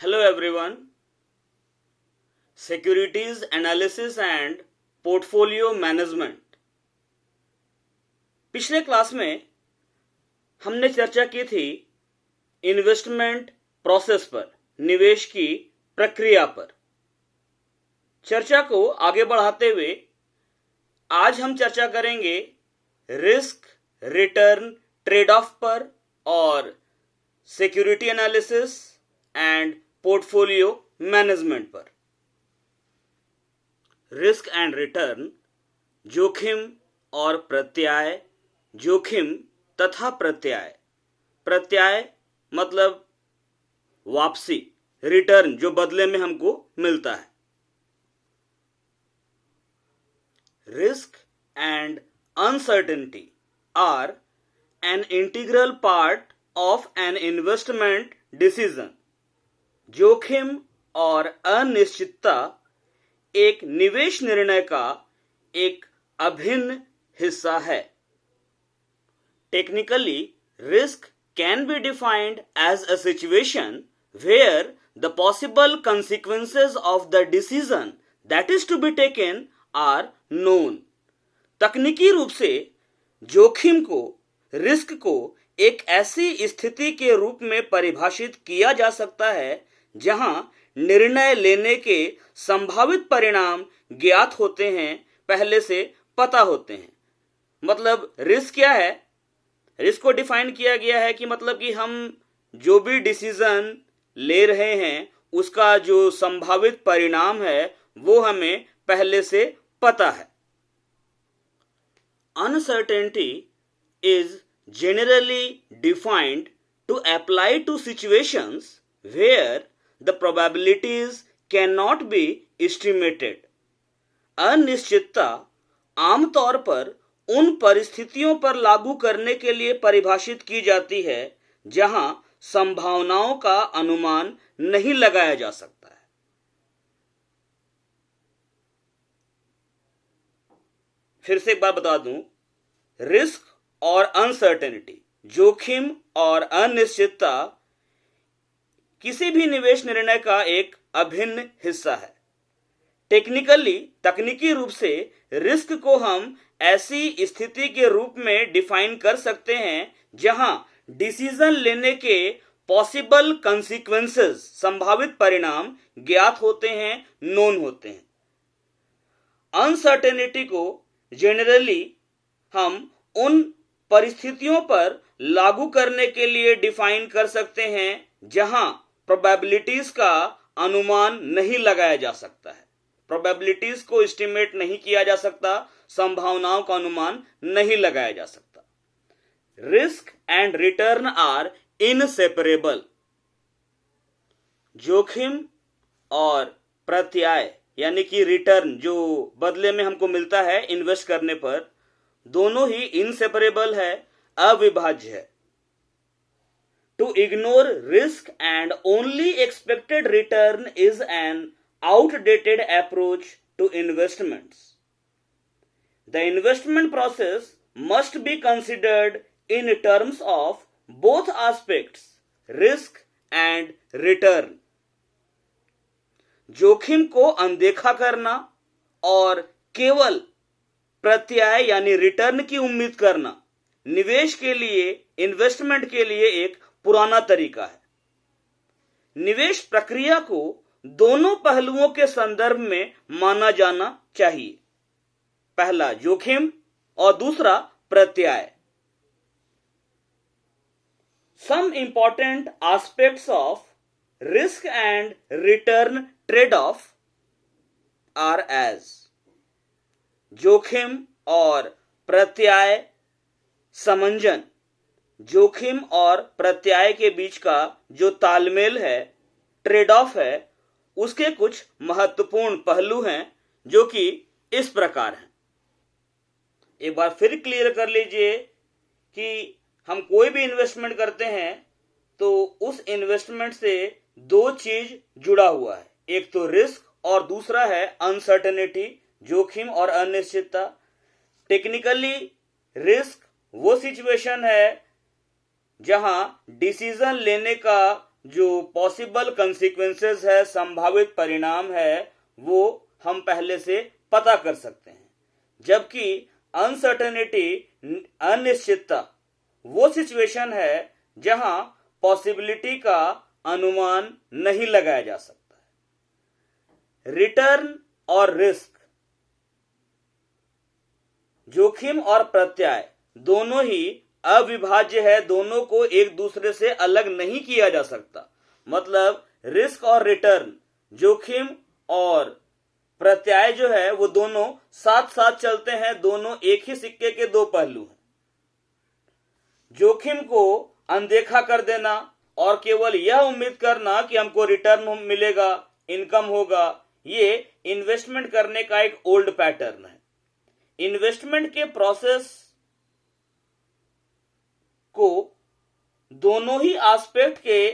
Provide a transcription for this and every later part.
Hello everyone. Securities Analysis and Portfolio Management. पिछले class में हमने चर्चा की थी इन्वेस्टमेंट प्रोसेस पर, निवेश की प्रक्रिया पर। चर्चा को आगे बढ़ाते हुए आज हम चर्चा करेंगे रिस्क रिटर्न ट्रेड ऑफ पर और security analysis and portfolio management पर। रिस्क एंड रिटर्न, जोखिम और प्रत्याय, जोखिम तथा प्रत्याय। प्रत्याय मतलब वापसी, रिटर्न जो बदले में हमको मिलता है। Risk and uncertainty are an integral part of an investment decision. जोखिम और अनिश्चितता एक निवेश निर्णय का एक अभिन्न हिस्सा है। Technically, risk can be defined as a situation where the possible consequences of the decision that is to be taken are known। तकनीकी रूप से जोखिम को, रिस्क को एक ऐसी स्थिति के रूप में परिभाषित किया जा सकता है जहां निर्णय लेने के संभावित परिणाम ज्ञात होते हैं, पहले से पता होते हैं। मतलब रिस्क क्या है? रिस्क को डिफाइन किया गया है कि मतलब कि हम जो भी डिसीजन ले रहे हैं उसका जो संभावित परिणाम है वो हमें पहले से पता है। Uncertainty is generally defined to apply to situations where the probabilities cannot be estimated। अनिश्चितता आमतौर पर उन परिस्थितियों पर लागू करने के लिए परिभाषित की जाती है जहां संभावनाओं का अनुमान नहीं लगाया जा सकता है। फिर से एक बार बता दूं, रिस्क और अनसर्टेनिटी, जोखिम और अनिश्चितता किसी भी निवेश निर्णय का एक अभिन्न हिस्सा है। टेक्निकली, तकनीकी रूप से रिस्क को हम ऐसी स्थिति के रूप में डिफाइन कर सकते हैं जहां डिसीजन लेने के पॉसिबल consequences, संभावित परिणाम ज्ञात होते हैं, नोन होते हैं। अनसर्टेनिटी को जनरली हम उन परिस्थितियों पर लागू करने के लिए डिफाइन कर सकते हैं जहां प्रोबेबिलिटीज का अनुमान नहीं लगाया जा सकता है। प्रोबेबिलिटीज को एस्टिमेट नहीं किया जा सकता, संभावनाओं का अनुमान नहीं लगाया जा सकता। Risk and return are inseparable. जोखिम और प्रत्याय यानी कि रिटर्न जो बदले में हमको मिलता है इन्वेस्ट करने पर, दोनों ही इनसेपरेबल है, अविभाज्य है। To ignore risk and only expected return is an outdated approach to investments। The investment process must be considered in terms of both aspects, risk and return। जोखिम को अनदेखा करना और केवल प्रत्याय यानी रिटर्न की उम्मीद करना निवेश के लिए, इन्वेस्टमेंट के लिए एक पुराना तरीका है। निवेश प्रक्रिया को दोनों पहलुओं के संदर्भ में माना जाना चाहिए। पहला जोखिम और दूसरा प्रत्याय। Some important aspects of risk and return trade-off are as जोखिम और प्रत्याय समंजन। जोखिम और प्रत्याय के बीच का जो तालमेल है, ट्रेड ऑफ है, उसके कुछ महत्वपूर्ण पहलू हैं जो कि इस प्रकार हैं। एक बार फिर क्लियर कर लीजिए कि हम कोई भी इन्वेस्टमेंट करते हैं तो उस इन्वेस्टमेंट से दो चीज जुड़ा हुआ है, एक तो रिस्क और दूसरा है अनसर्टेनिटी, जोखिम और अनिश्चितता। टेक्निकली रिस्क वो सिचुएशन है जहां डिसीजन लेने का जो पॉसिबल कंसिक्वेंसेस है, संभावित परिणाम है, वो हम पहले से पता कर सकते हैं। जबकि अनसर्टेनिटी, अनिश्चितता, वो सिचुएशन है जहां पॉसिबिलिटी का अनुमान नहीं लगाया जा सकता है। रिटर्न और रिस्क, जोखिम और प्रत्यय दोनों ही अविभाज्य है, दोनों को एक दूसरे से अलग नहीं किया जा सकता। मतलब रिस्क और रिटर्न, जोखिम और प्रत्यय जो है वो दोनों साथ साथ चलते हैं, दोनों एक ही सिक्के के दो पहलू हैं। जोखिम को अनदेखा कर देना और केवल यह उम्मीद करना कि हमको रिटर्न मिलेगा, इनकम होगा, ये इन्वेस्टमेंट करने का एक ओल्ड पैटर्न है। इन्वेस्टमेंट के प्रोसेस को दोनों ही एस्पेक्ट के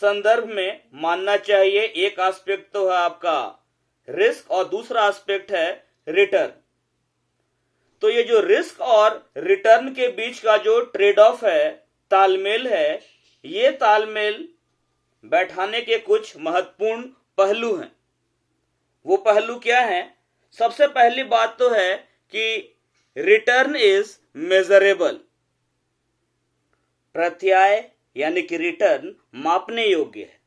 संदर्भ में मानना चाहिए। एक एस्पेक्ट तो है आपका रिस्क और दूसरा एस्पेक्ट है रिटर्न। तो ये जो रिस्क और रिटर्न के बीच का जो ट्रेड ऑफ है, तालमेल है, ये तालमेल बैठाने के कुछ महत्वपूर्ण पहलू हैं। वो पहलू क्या है? सबसे पहली बात तो है कि रिटर्न इज मेजरेबल। प्रत्यय यानी कि रिटर्न मापने योग्य है।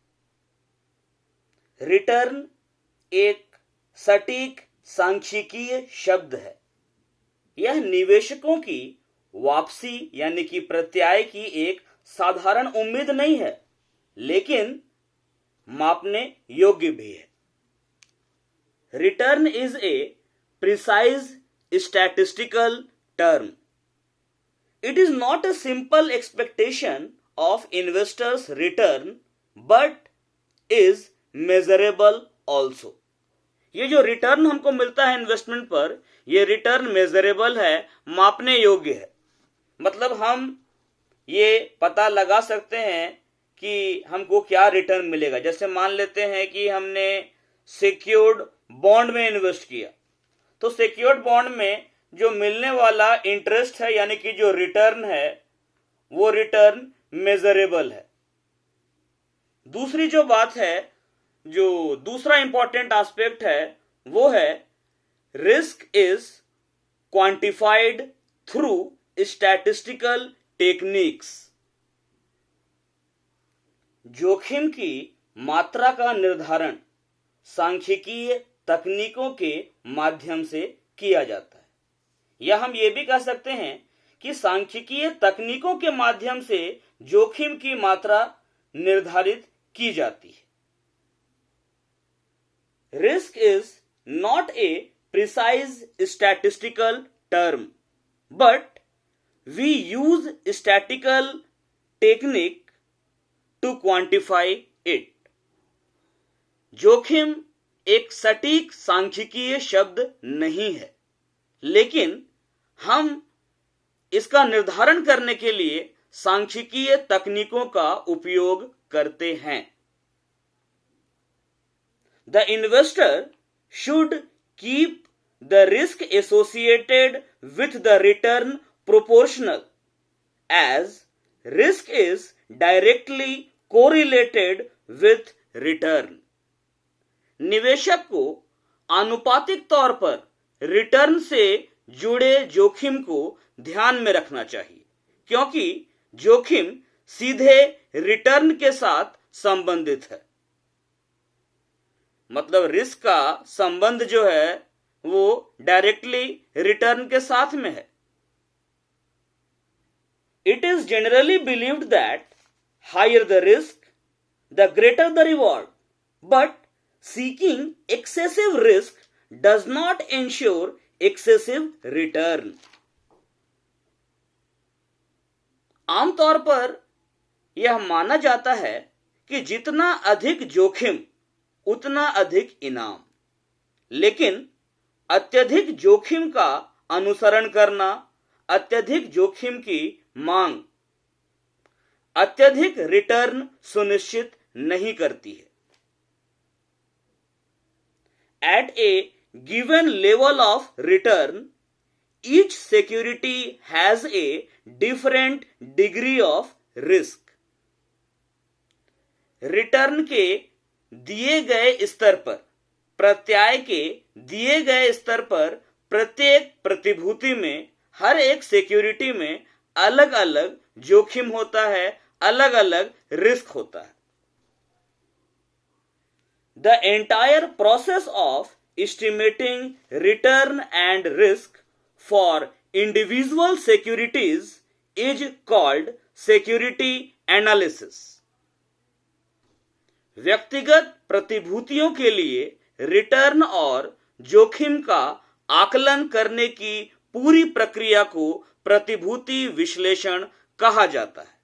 रिटर्न एक सटीक सांख्यिकीय शब्द है। यह निवेशकों की वापसी यानी कि प्रत्यय की एक साधारण उम्मीद नहीं है, लेकिन मापने योग्य भी है। Return is a precise statistical term. It is not a simple expectation of investors' return, but is measurable also. ये जो रिटर्न हमको मिलता है इन्वेस्टमेंट पर, ये रिटर्न मेजरेबल है, मापने योग्य है। मतलब हम ये पता लगा सकते हैं कि हमको क्या रिटर्न मिलेगा। जैसे मान लेते हैं कि हमने सिक्योर्ड बॉन्ड में इन्वेस्ट किया, तो सिक्योर्ड बॉन्ड में जो मिलने वाला इंटरेस्ट है यानी कि जो रिटर्न है, वो रिटर्न मेजरेबल है। दूसरी जो बात है, जो दूसरा इंपॉर्टेंट एस्पेक्ट है, वो है risk is quantified through statistical techniques. जोखिम की मात्रा का निर्धारण सांख्यिकीय तकनीकों के माध्यम से किया जाता है। या हम ये भी कह सकते हैं कि सांख्यिकीय तकनीकों के माध्यम से जोखिम की मात्रा निर्धारित की जाती है। Risk is not a precise statistical term, but we use statical technique to quantify it. जोखिम एक सटीक सांख्यिकीय शब्द नहीं है, लेकिन हम इसका निर्धारण करने के लिए सांख्यिकीय तकनीकों का उपयोग करते हैं। The investor should keep the risk associated with the return proportional, as risk is directly correlated with return. निवेशक को आनुपातिक तौर पर रिटर्न से जुड़े जोखिम को ध्यान में रखना चाहिए, क्योंकि जोखिम सीधे रिटर्न के साथ संबंधित है। मतलब रिस्क का संबंध जो है वो डायरेक्टली रिटर्न के साथ में है। It is generally believed that higher the risk the greater the reward, but seeking excessive risk does not ensure excessive return. आमतौर पर यह माना जाता है कि जितना अधिक जोखिम उतना अधिक इनाम, लेकिन अत्यधिक जोखिम का अनुसरण करना, अत्यधिक जोखिम की मांग अत्यधिक रिटर्न सुनिश्चित नहीं करती है। At a given level of return, each security has a different degree of risk. Return के दिए गए स्तर पर, प्रत्याय के दिए गए स्तर पर प्रत्येक प्रतिभूति में, हर एक सिक्योरिटी में अलग अलग जोखिम होता है, अलग अलग रिस्क होता है. The entire process of estimating return and risk for individual securities is called security analysis. व्यक्तिगत प्रतिभूतियों के लिए रिटर्न और जोखिम का आकलन करने की पूरी प्रक्रिया को प्रतिभूति विश्लेषण कहा जाता है.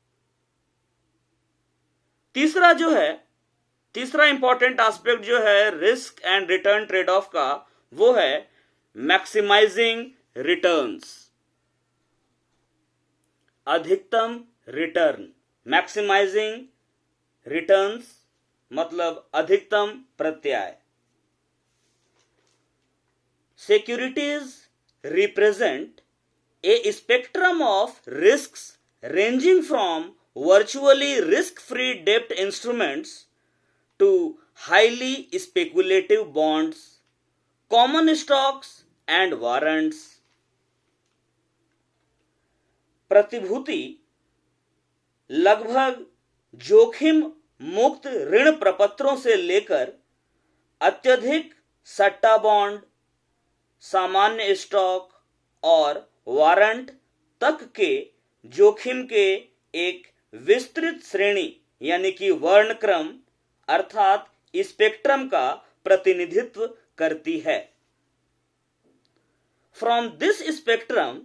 तीसरा इंपॉर्टेंट एस्पेक्ट जो है risk and return trade off का, वो है मैक्सिमाइजिंग रिटर्न्स. अधिकतम रिटर्न. मैक्सिमाइजिंग रिटर्न्स मतलब अधिकतम प्रत्याय. Securities represent a spectrum of risks ranging from virtually risk-free debt instruments to highly speculative bonds, common stocks and warrants. प्रतिभूति लगभग जोखिम मुक्त ऋण प्रपत्रों से लेकर अत्यधिक सट्टा बॉन्ड, सामान्य स्टॉक और वारंट तक के जोखिम के एक विस्तृत श्रेणी यानी कि वर्णक्रम अर्थात स्पेक्ट्रम का प्रतिनिधित्व करती है. From this spectrum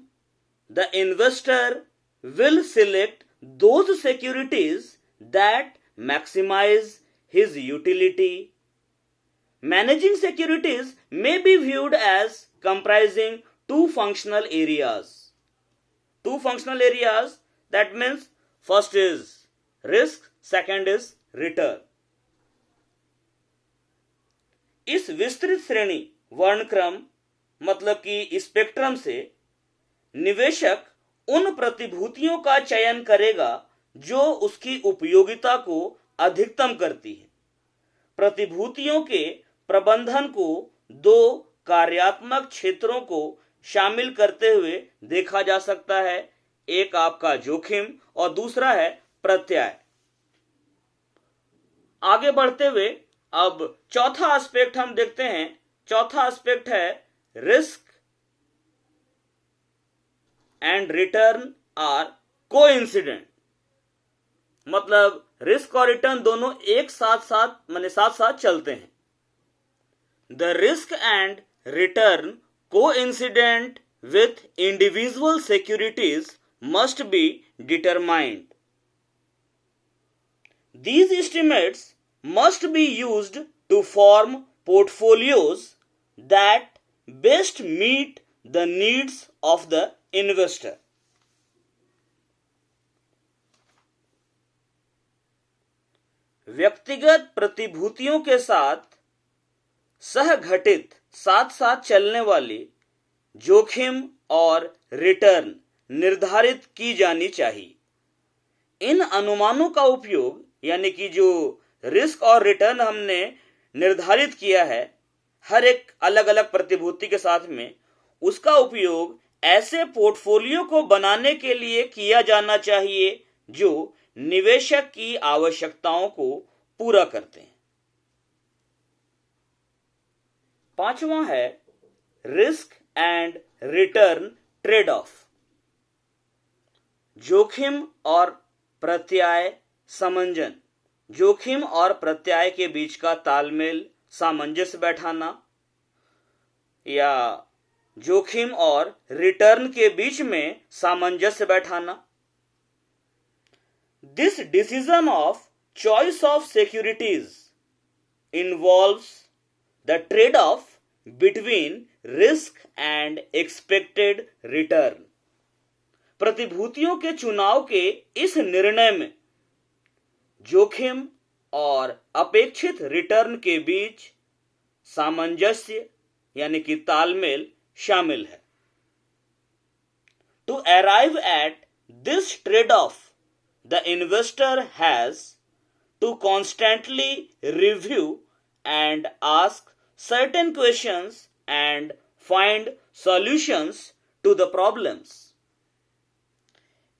the investor will select those securities that maximise his utility. Managing securities may be viewed as comprising two functional areas. That means first is risk, second is return. इस विस्तृत श्रेणी वर्णक्रम मतलब कि spectrum से निवेशक उन प्रतिभूतियों का चयन करेगा जो उसकी उपयोगिता को अधिकतम करती है. प्रतिभूतियों के प्रबंधन को दो कार्यात्मक क्षेत्रों को शामिल करते हुए देखा जा सकता है. एक आपका जोखिम और दूसरा है प्रत्याय. आगे बढ़ते हुए अब चौथा एस्पेक्ट हम देखते हैं. चौथा एस्पेक्ट है risk and return are coincident. मतलब रिस्क और रिटर्न दोनों एक साथ चलते हैं. The risk and return coincident with individual securities must be determined. These estimates must be used to form portfolios that best meet the needs of the investor. व्यक्तिगत प्रतिभूतियों के साथ सहघटित साथ साथ चलने वाली जोखिम और रिटर्न निर्धारित की जानी चाहिए. इन अनुमानों का उपयोग यानी कि जो रिस्क और रिटर्न हमने निर्धारित किया है हर एक अलग अलग प्रतिभूति के साथ में, उसका उपयोग ऐसे पोर्टफोलियो को बनाने के लिए किया जाना चाहिए जो निवेशक की आवश्यकताओं को पूरा करते हैं. पांचवा है risk and return trade of. जोखिम और प्रत्याय समंजन. जोखिम और प्रत्याय के बीच का तालमेल, सामंजस्य बैठाना, या जोखिम और रिटर्न के बीच में सामंजस्य बैठाना. This decision of choice of securities involves the trade-off between risk and expected return. प्रतिभूतियों के चुनाव के इस निर्णय में जोखिम और अपेक्षित रिटर्न के बीच सामंजस्य यानी कि तालमेल शामिल है. To arrive at this trade-off, the investor has to constantly review and ask certain questions and find solutions to the problems.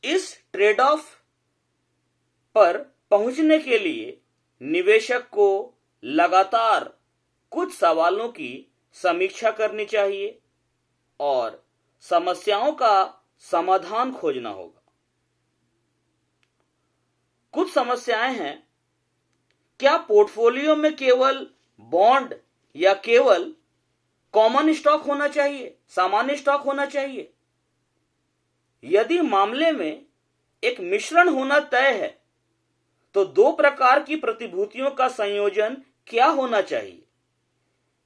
इस ट्रेड ऑफ पर पहुंचने के लिए निवेशक को लगातार कुछ सवालों की समीक्षा करनी चाहिए और समस्याओं का समाधान खोजना होगा। कुछ समस्याएं हैं, क्या पोर्टफोलियो में केवल बॉन्ड या केवल कॉमन स्टॉक होना चाहिए, सामान्य स्टॉक होना चाहिए? यदि मामले में एक मिश्रण होना तय है तो दो प्रकार की प्रतिभूतियों का संयोजन क्या होना चाहिए?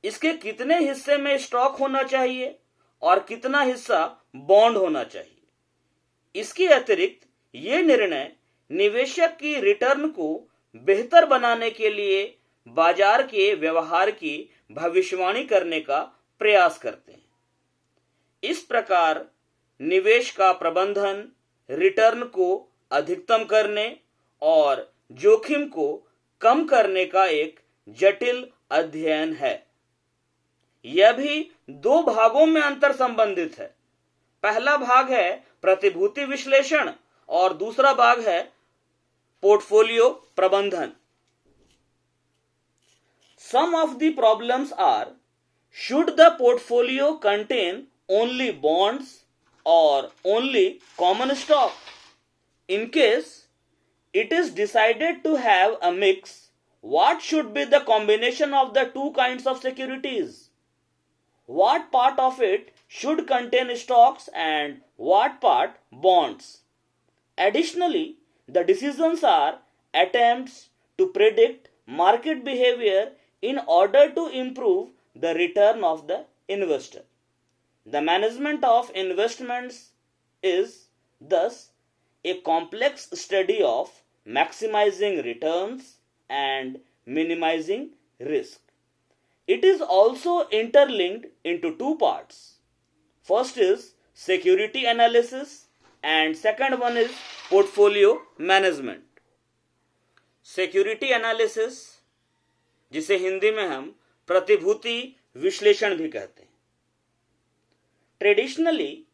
इसके कितने हिस्से में स्टॉक होना चाहिए और कितना हिस्सा बॉन्ड होना चाहिए? इसके अतिरिक्त ये निर्णय निवेशक की रिटर्न को बेहतर बनाने के लिए बाजार के व्यवहार की भविष्यवाणी करने का प्रयास करते हैं। इस प्रकार निवेश का प्रबंधन रिटर्न को अधिकतम करने और जोखिम को कम करने का एक जटिल अध्ययन है। यह भी दो भागों में अंतर संबंधित है। पहला भाग है प्रतिभूति विश्लेषण और दूसरा भाग है पोर्टफोलियो प्रबंधन। Some of the problems are: should the portfolio contain only bonds or only common stock? In case it is decided to have a mix, what should be the combination of the two kinds of securities? What part of it should contain stocks and what part bonds? Additionally, the decisions are attempts to predict market behavior in order to improve the return of the investor. The management of investments is thus a complex study of maximizing returns and minimizing risk. It is also interlinked into two parts. First is security analysis and second one is portfolio management. Security analysis, जिसे हिंदी में हम प्रतिभूति विश्लेषण भी कहते हैं। Traditionally,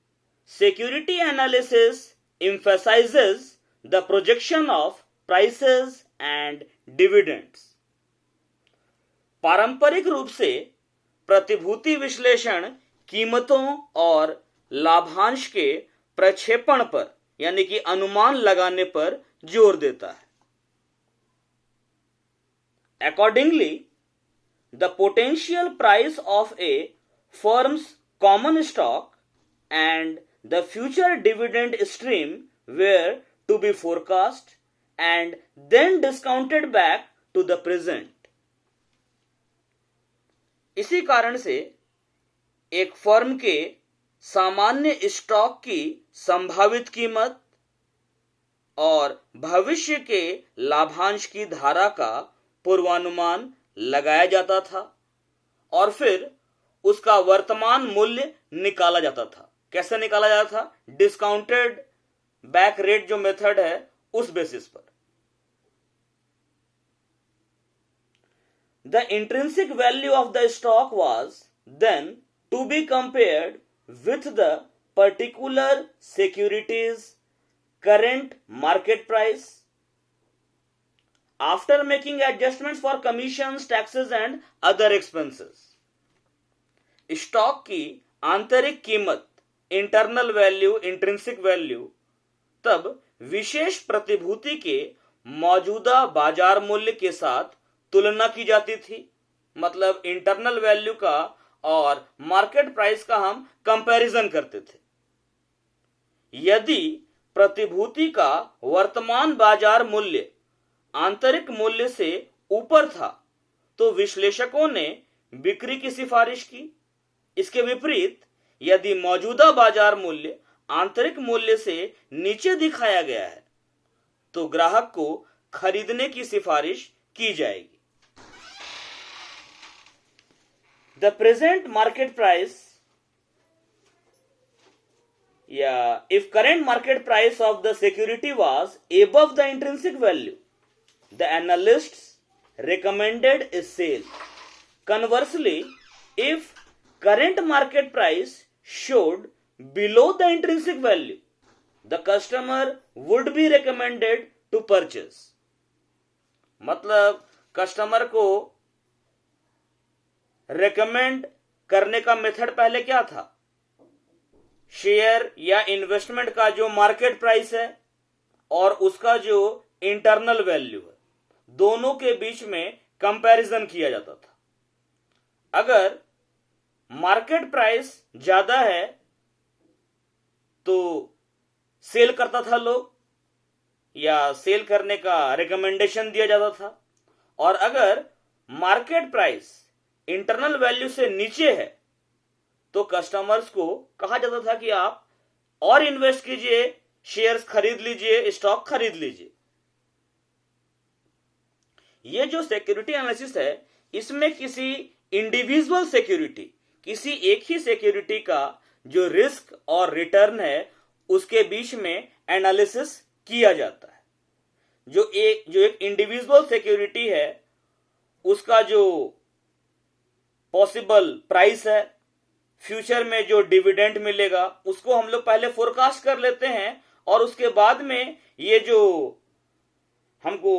security analysis emphasizes the projection of prices and dividends. पारंपरिक रूप से प्रतिभूति विश्लेषण कीमतों और लाभांश के प्रक्षेपण पर यानी कि अनुमान लगाने पर जोर देता है। Accordingly, the potential price of a firm's common stock and the future dividend stream were to be forecast and then discounted back to the present. इसी कारण से एक फर्म के सामान्य स्टॉक की संभावित कीमत और भविष्य के लाभांश की धारा का पूर्वानुमान लगाया जाता था और फिर उसका वर्तमान मूल्य निकाला जाता था। कैसे निकाला जाता था? डिस्काउंटेड बैक रेट जो मेथड है उस बेसिस पर। The intrinsic value of the stock was then to be compared with the particular security's current market price after making adjustments for commissions, taxes and other expenses. Stock की आंतरिक कीमत internal value, intrinsic value तब विशेष प्रतिभूति के मौजूदा बाजार मूल्य के साथ तुलना की जाती थी। मतलब इंटरनल वैल्यू का और मार्केट प्राइस का हम कंपैरिजन करते थे। यदि प्रतिभूति का वर्तमान बाजार मूल्य आंतरिक मूल्य से ऊपर था तो विश्लेषकों ने बिक्री की सिफारिश की। इसके विपरीत यदि मौजूदा बाजार मूल्य आंतरिक मूल्य से नीचे दिखाया गया है तो ग्राहक को खरीदने की सिफारिश की जाएगी। The present market price, if current market price of the security was above the intrinsic value, the analysts recommended is sale. Conversely, if current market price showed below the intrinsic value, the customer would be recommended to purchase. मतलब customer को recommend करने का method पहले क्या था? Share या investment का जो मार्केट प्राइस है और उसका जो इंटरनल वैल्यू है, दोनों के बीच में कंपैरिजन किया जाता था. अगर मार्केट प्राइस ज्यादा है तो सेल करता था लोग, या सेल करने का रिकमेंडेशन दिया जाता था. और अगर मार्केट प्राइस इंटरनल वैल्यू से नीचे है तो कस्टमर्स को कहा जाता था कि आप और इन्वेस्ट कीजिए, शेयर्स खरीद लीजिए, स्टॉक खरीद लीजिए. ये जो सिक्योरिटी एनालिसिस है, इसमें किसी इंडिविजुअल सिक्योरिटी, किसी एक ही सिक्योरिटी का जो रिस्क और रिटर्न है उसके बीच में एनालिसिस किया जाता है. जो एक इंडिविजुअल सिक्योरिटी है उसका जो पॉसिबल प्राइस है, फ्यूचर में जो डिविडेंड मिलेगा, उसको हम लोग पहले फोरकास्ट कर लेते हैं और उसके बाद में ये जो हमको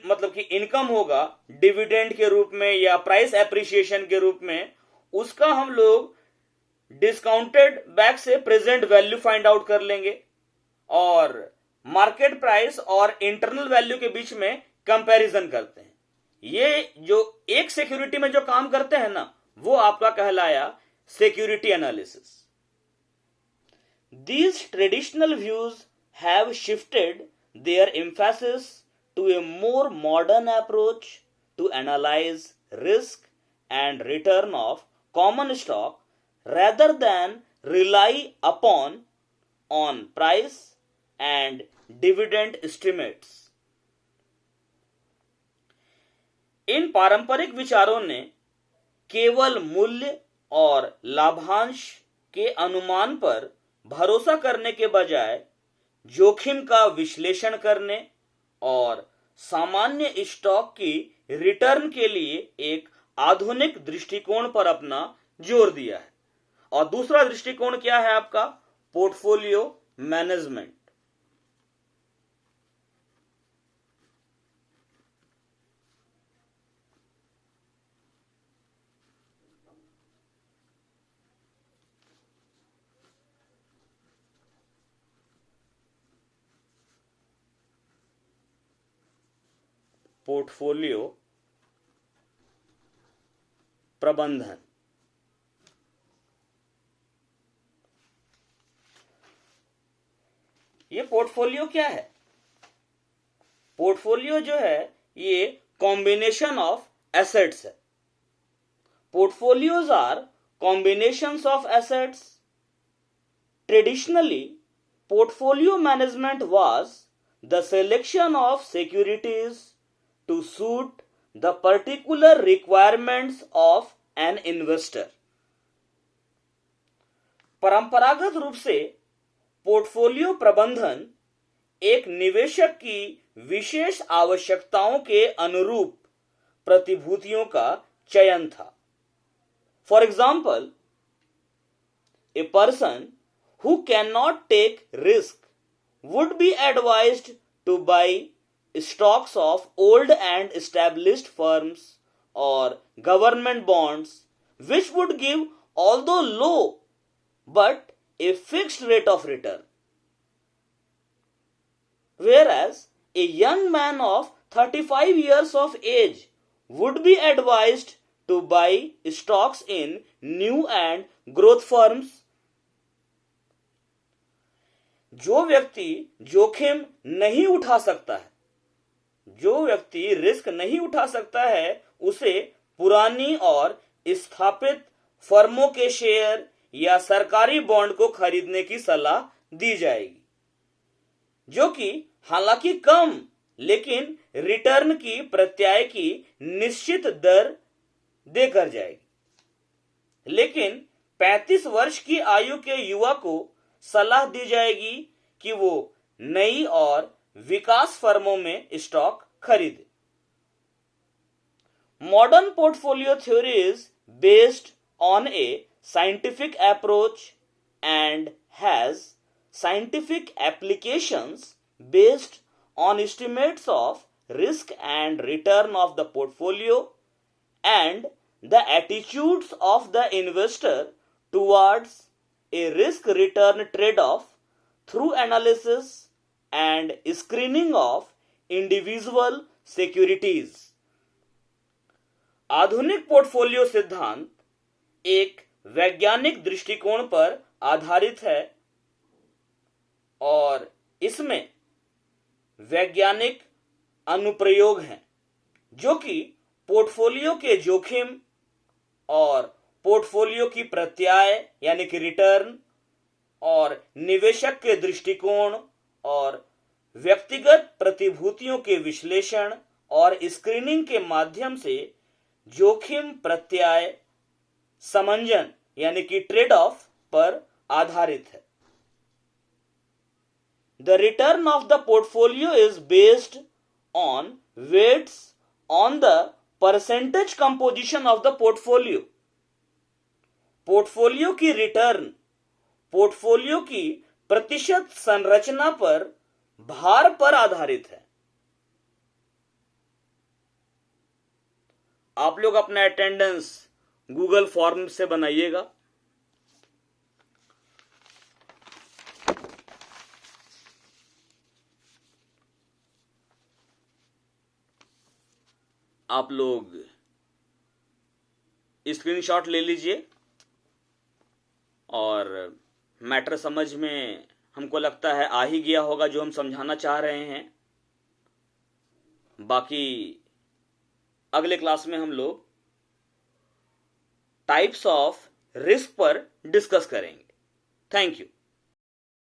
मतलब कि इनकम होगा डिविडेंड के रूप में या प्राइस एप्रिसिएशन के रूप में, उसका हम लोग डिस्काउंटेड बैक से प्रेजेंट वैल्यू फाइंड आउट कर लेंगे और मार्केट प्राइस और इंटरनल वैल्यू के बीच में कंपैरिजन करते हैं. ये जो एक सिक्योरिटी में जो काम करते हैं ना, वो आपका कहलाया security analysis. These traditional views have shifted their emphasis to a more modern approach to analyze risk and return of common stock rather than rely upon on price and dividend estimates. इन पारंपरिक विचारों ने केवल मूल्य और लाभांश के अनुमान पर भरोसा करने के बजाय जोखिम का विश्लेषण करने और सामान्य स्टॉक की रिटर्न के लिए एक आधुनिक दृष्टिकोण पर अपना जोर दिया है. और दूसरा दृष्टिकोण क्या है आपका? Portfolio management. पोर्टफोलियो प्रबंधन. ये पोर्टफोलियो क्या है? पोर्टफोलियो जो है ये कॉम्बिनेशन ऑफ एसेट्स है. Portfolios are combinations of assets. Traditionally portfolio management was the selection of securities to suit the particular requirements of an investor. परंपरागत रूप से पोर्टफोलियो प्रबंधन एक निवेशक की विशेष आवश्यकताओं के अनुरूप प्रतिभूतियों का चयन था. For example, a person who can not take risk would be advised to buy stocks of old and established firms or government bonds which would give, although low, but a fixed rate of return. Whereas a young man of 35 years of age would be advised to buy stocks in new and growth firms. जो व्यक्ति जोखिम नहीं उठा सकता है, जो व्यक्ति risk नहीं उठा सकता है, उसे पुरानी और स्थापित फर्मों के शेयर या सरकारी बॉन्ड को खरीदने की सलाह दी जाएगी, जो कि हालांकि कम लेकिन रिटर्न की प्रत्याय की निश्चित दर देकर जाएगी. लेकिन 35 वर्ष की आयु के युवा को सलाह दी जाएगी कि वो नई और विकास फर्मों में स्टॉक खरीदे। Modern portfolio theory is based on a scientific approach and has scientific applications based on estimates of risk and return of the portfolio and the attitudes of the investor towards a risk return trade-off through analysis and screening of individual securities. आधुनिक portfolio सिद्धांत एक वैज्ञानिक दृष्टिकोण पर आधारित है और इसमें वैज्ञानिक अनुप्रयोग हैं जो कि पोर्टफोलियो के जोखिम और पोर्टफोलियो की प्रत्याय यानी कि रिटर्न और निवेशक के दृष्टिकोण और व्यक्तिगत प्रतिभूतियों के विश्लेषण और स्क्रीनिंग के माध्यम से जोखिम प्रत्याय समंजन यानी कि ट्रेड ऑफ पर आधारित है। The return of the portfolio is based on weights on the percentage composition of the portfolio. Portfolio की रिटर्न पोर्टफोलियो की प्रतिशत संरचना पर भार पर आधारित है। आप लोग अपना अटेंडेंस गूगल फॉर्म से बनाइएगा। आप लोग स्क्रीनशॉट ले लीजिए और मैटर समझ में हमको लगता है आ ही गया होगा जो हम समझाना चाह रहे हैं। बाकी अगले क्लास में हम लोग टाइप्स ऑफ रिस्क पर डिस्कस करेंगे। Thank you.